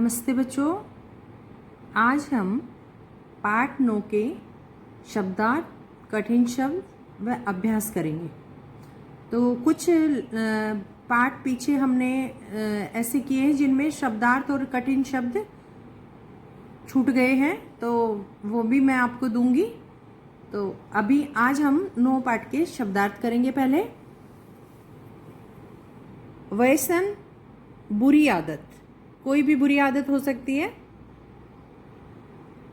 नमस्ते बच्चों। आज हम पाठ 9 के शब्दार्थ, कठिन शब्द व अभ्यास करेंगे। तो कुछ पाठ पीछे हमने ऐसे किए हैं जिनमें शब्दार्थ और कठिन शब्द छूट गए हैं, तो वो भी मैं आपको दूंगी। तो अभी आज हम 9 पाठ के शब्दार्थ करेंगे। पहले व्यसन, बुरी आदत, कोई भी बुरी आदत हो सकती है।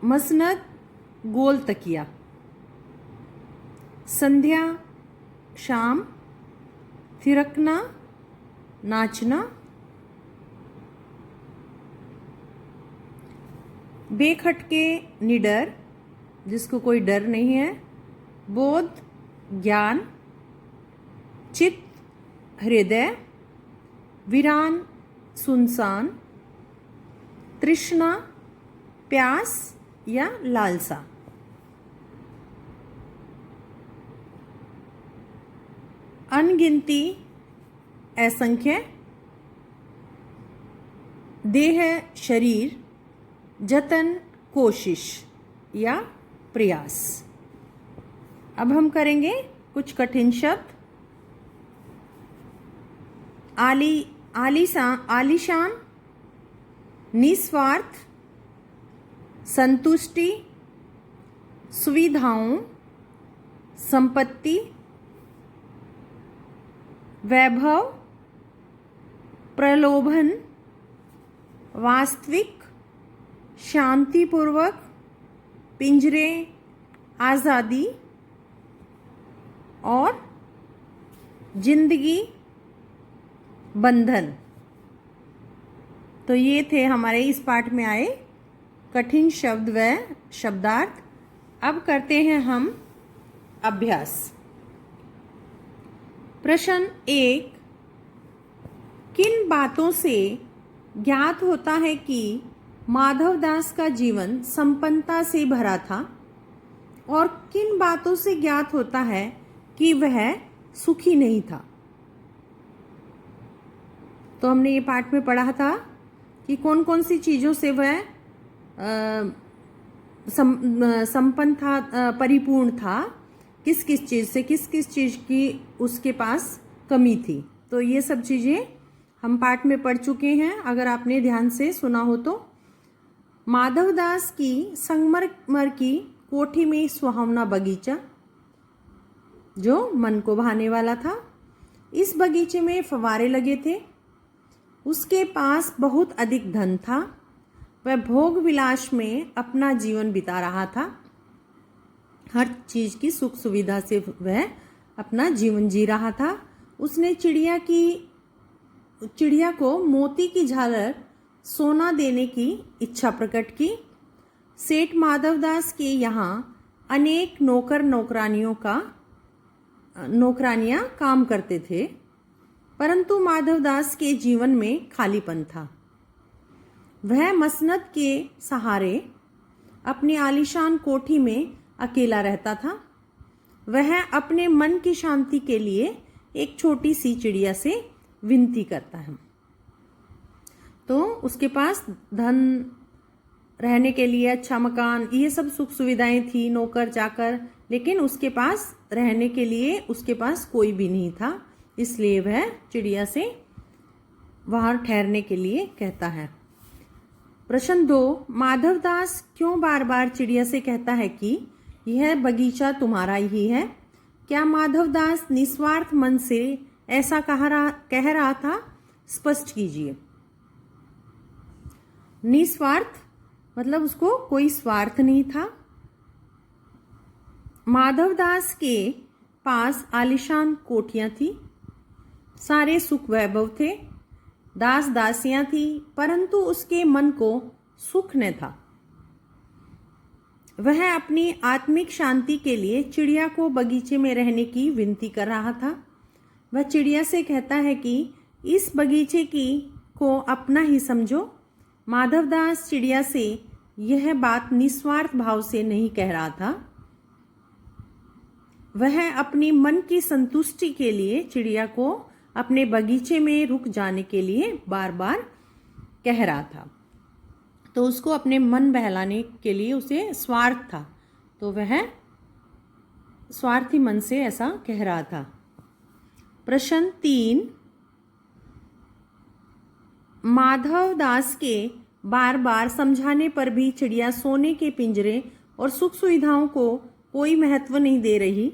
मसनद, गोल तकिया। संध्या, शाम। थिरकना, नाचना। बेखटके, निडर, जिसको कोई डर नहीं है। बोध, ज्ञान। चित्त, हृदय। वीरान, सुनसान। तृष्णा, प्यास या लालसा। अनगिनती, असंख्य। देह, शरीर। जतन, कोशिश या प्रयास। अब हम करेंगे कुछ कठिन शब्द। आलीशान, निस्वार्थ, संतुष्टि, सुविधाओं, संपत्ति, वैभव, प्रलोभन, वास्तविक, शांतिपूर्वक, पिंजरे, आज़ादी और जिंदगी, बंधन। तो ये थे हमारे इस पाठ में आए कठिन शब्द व शब्दार्थ। अब करते हैं हम अभ्यास। प्रश्न 1, किन बातों से ज्ञात होता है कि माधवदास का जीवन संपन्नता से भरा था, और किन बातों से ज्ञात होता है कि वह सुखी नहीं था? तो हमने ये पाठ में पढ़ा था कि कौन कौन सी चीज़ों से वह संपन्न था, परिपूर्ण था, किस किस चीज़ से, किस किस चीज़ की उसके पास कमी थी। तो ये सब चीज़ें हम पाठ में पढ़ चुके हैं, अगर आपने ध्यान से सुना हो तो। माधवदास की संगमरमर की कोठी में सुहावना बगीचा जो मन को भाने वाला था। इस बगीचे में फव्वारे लगे थे। उसके पास बहुत अधिक धन था। वह भोग विलास में अपना जीवन बिता रहा था। हर चीज़ की सुख सुविधा से वह अपना जीवन जी रहा था। उसने चिड़िया को मोती की झालर सोना देने की इच्छा प्रकट की। सेठ माधवदास के यहाँ अनेक नौकरानियाँ काम करते थे, परंतु माधवदास के जीवन में खालीपन था। वह मसनद के सहारे अपनी आलीशान कोठी में अकेला रहता था। वह अपने मन की शांति के लिए एक छोटी सी चिड़िया से विनती करता है। तो उसके पास धन, रहने के लिए अच्छा मकान, ये सब सुख सुविधाएं थी, नौकर चाकर, लेकिन उसके पास रहने के लिए उसके पास कोई भी नहीं था। इसलिए वह चिड़िया से वहाँ ठहरने के लिए कहता है। प्रश्न 2, माधवदास क्यों बार बार चिड़िया से कहता है कि यह बगीचा तुम्हारा ही है? क्या माधवदास निस्वार्थ मन से ऐसा कह रहा था? स्पष्ट कीजिए। निस्वार्थ मतलब उसको कोई स्वार्थ नहीं था। माधवदास के पास आलीशान कोठियां थी, सारे सुख वैभव थे, दास दासियां थी, परंतु उसके मन को सुख न था। वह अपनी आत्मिक शांति के लिए चिड़िया को बगीचे में रहने की विनती कर रहा था। वह चिड़िया से कहता है कि इस बगीचे को अपना ही समझो। माधवदास चिड़िया से यह बात निस्वार्थ भाव से नहीं कह रहा था। वह अपनी मन की संतुष्टि के लिए चिड़िया को अपने बगीचे में रुक जाने के लिए बार बार कह रहा था। तो उसको अपने मन बहलाने के लिए उसे स्वार्थ था, तो वह स्वार्थी मन से ऐसा कह रहा था। प्रश्न 3, माधव दास के बार बार समझाने पर भी चिड़िया सोने के पिंजरे और सुख सुविधाओं को कोई महत्व नहीं दे रही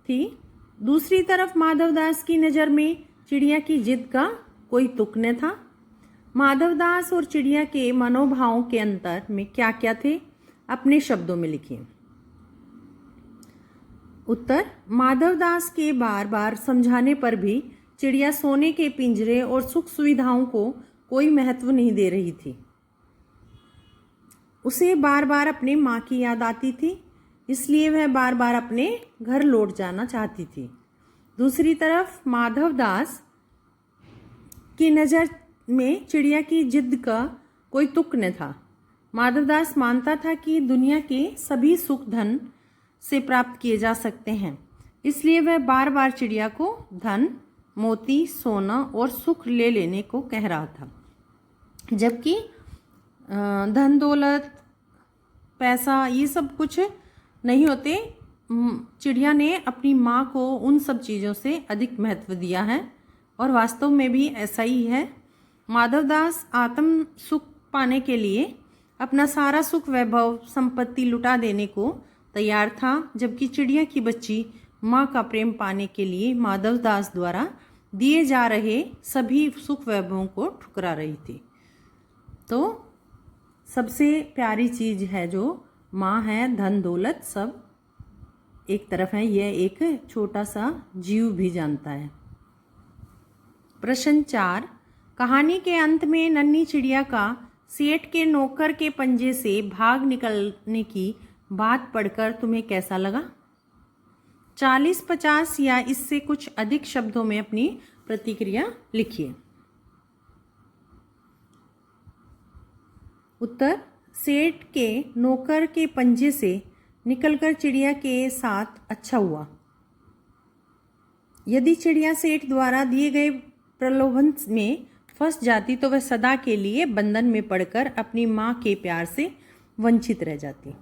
थी। दूसरी तरफ माधव दास की नज़र में चिड़िया की जिद का कोई तुक न था। माधव दास और चिड़िया के मनोभावों के अंतर में क्या क्या थे, अपने शब्दों में लिखिए। उत्तर, माधव दास के बार बार समझाने पर भी चिड़िया सोने के पिंजरे और सुख सुविधाओं को कोई महत्व नहीं दे रही थी। उसे बार बार अपने माँ की याद आती थी, इसलिए वह बार बार अपने घर लौट जाना चाहती थी। दूसरी तरफ माधव दास की नज़र में चिड़िया की जिद का कोई तुक न था। माधव दास मानता था कि दुनिया के सभी सुख धन से प्राप्त किए जा सकते हैं, इसलिए वह बार बार चिड़िया को धन, मोती, सोना और सुख ले लेने को कह रहा था। जबकि धन दौलत, पैसा ये सब कुछ नहीं होते। चिड़िया ने अपनी माँ को उन सब चीज़ों से अधिक महत्व दिया है और वास्तव में भी ऐसा ही है। माधव दास आत्म सुख पाने के लिए अपना सारा सुख, वैभव, संपत्ति लुटा देने को तैयार था, जबकि चिड़िया की बच्ची माँ का प्रेम पाने के लिए माधव दास द्वारा दिए जा रहे सभी सुख वैभवों को ठुकरा रही थी। तो सबसे प्यारी चीज़ है जो माँ है, धन दौलत सब एक तरफ है, यह एक छोटा सा जीव भी जानता है। प्रश्न 4, कहानी के अंत में नन्ही चिड़िया का सेठ के नौकर के पंजे से भाग निकलने की बात पढ़कर तुम्हें कैसा लगा? 40, 50 या इससे कुछ अधिक शब्दों में अपनी प्रतिक्रिया लिखिए। उत्तर, सेठ के नौकर के पंजे से निकलकर चिड़िया के साथ अच्छा हुआ। यदि चिड़िया सेठ द्वारा दिए गए प्रलोभन में फंस जाती तो वह सदा के लिए बंधन में पड़कर अपनी माँ के प्यार से वंचित रह जाती।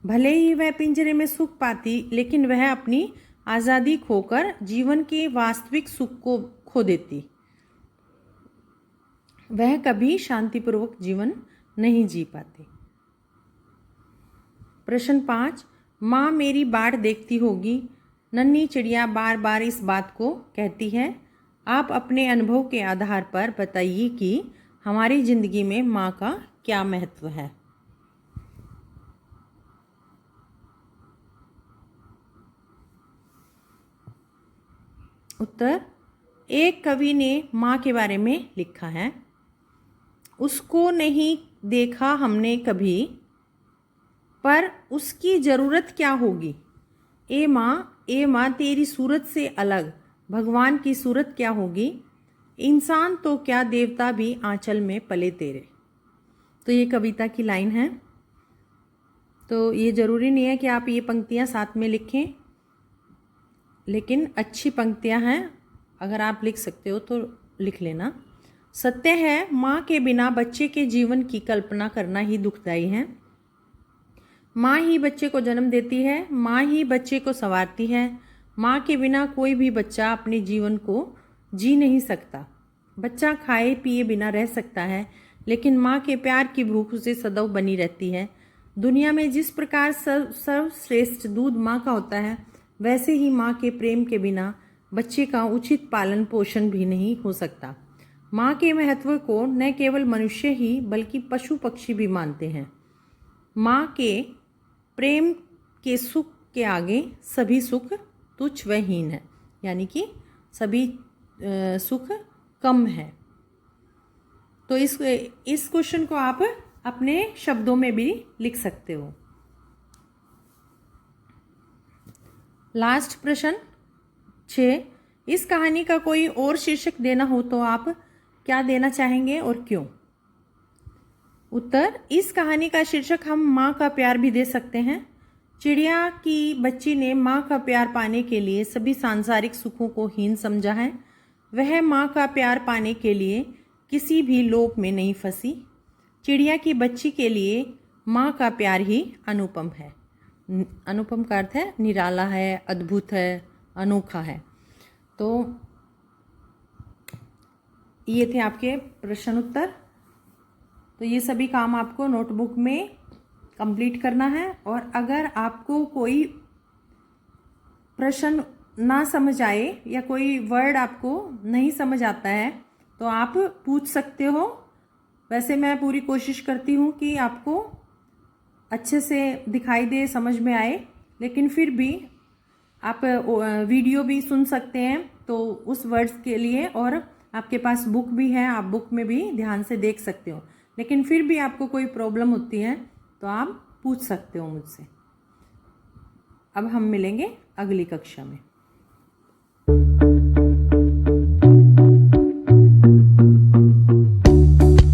भले ही वह पिंजरे में सुख पाती, लेकिन वह अपनी आज़ादी खोकर जीवन के वास्तविक सुख को खो देती। वह कभी शांतिपूर्वक जीवन नहीं जी पाती। प्रश्न 5, माँ मेरी बाट देखती होगी। नन्ही चिड़िया बार बार इस बात को कहती है। आप अपने अनुभव के आधार पर बताइए कि हमारी ज़िंदगी में माँ का क्या महत्व है। उत्तर, एक कवि ने माँ के बारे में लिखा है, उसको नहीं देखा हमने कभी, पर उसकी ज़रूरत क्या होगी। ए माँ तेरी सूरत से अलग भगवान की सूरत क्या होगी। इंसान तो क्या देवता भी आंचल में पले तेरे। तो ये कविता की लाइन है। तो ये ज़रूरी नहीं है कि आप ये पंक्तियाँ साथ में लिखें, लेकिन अच्छी पंक्तियाँ हैं, अगर आप लिख सकते हो तो लिख लेना। सत्य है, माँ के बिना बच्चे के जीवन की कल्पना करना ही दुखदाई है। माँ ही बच्चे को जन्म देती है, माँ ही बच्चे को संवारती है। माँ के बिना कोई भी बच्चा अपने जीवन को जी नहीं सकता। बच्चा खाए पिए बिना रह सकता है, लेकिन माँ के प्यार की भूख उसे सदैव बनी रहती है। दुनिया में जिस प्रकार सर्वश्रेष्ठ दूध माँ का होता है, वैसे ही माँ के प्रेम के बिना बच्चे का उचित पालन पोषण भी नहीं हो सकता। माँ के महत्व को न केवल मनुष्य ही बल्कि पशु पक्षी भी मानते हैं। माँ के प्रेम के सुख के आगे सभी सुख तुच्छ व हीन है, यानी कि सभी सुख कम है। तो इस क्वेश्चन को आप अपने शब्दों में भी लिख सकते हो। लास्ट प्रश्न 6, इस कहानी का कोई और शीर्षक देना हो तो आप क्या देना चाहेंगे और क्यों? उत्तर, इस कहानी का शीर्षक हम माँ का प्यार भी दे सकते हैं। चिड़िया की बच्ची ने माँ का प्यार पाने के लिए सभी सांसारिक सुखों को हीन समझा है। वह माँ का प्यार पाने के लिए किसी भी लोभ में नहीं फंसी। चिड़िया की बच्ची के लिए माँ का प्यार ही अनुपम है। अनुपम का अर्थ है निराला है, अद्भुत है, अनोखा है। तो ये थे आपके प्रश्न उत्तर। तो ये सभी काम आपको नोटबुक में कंप्लीट करना है। और अगर आपको कोई प्रश्न ना समझ आए या कोई वर्ड आपको नहीं समझ आता है तो आप पूछ सकते हो। वैसे मैं पूरी कोशिश करती हूँ कि आपको अच्छे से दिखाई दे, समझ में आए, लेकिन फिर भी आप वीडियो भी सुन सकते हैं तो उस वर्ड्स के लिए, और आपके पास बुक भी है, आप बुक में भी ध्यान से देख सकते हो। लेकिन फिर भी आपको कोई प्रॉब्लम होती है तो आप पूछ सकते हो मुझसे। अब हम मिलेंगे अगली कक्षा में।